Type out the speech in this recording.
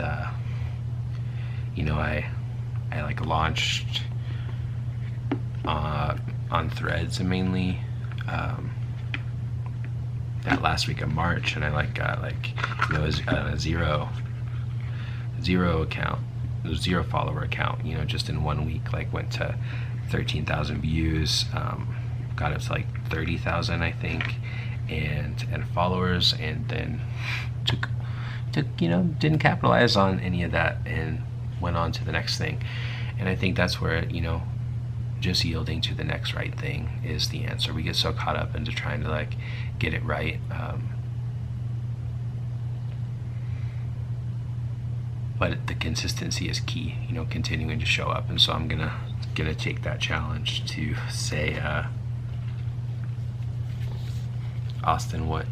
And you know, I like launched on Threads mainly that last week of March, and I like got like, you know, a zero account, zero follower account, you know, just in 1 week, like went to 13,000 views, got up to like 30,000 I think, and followers, and then took you know, didn't capitalize on any of that and went on to the next thing. And I think that's where, you know, just yielding to the next right thing is the answer. We get so caught up into trying to like get it right, but the consistency is key, you know, continuing to show up. And so I'm gonna take that challenge to say, Austin, what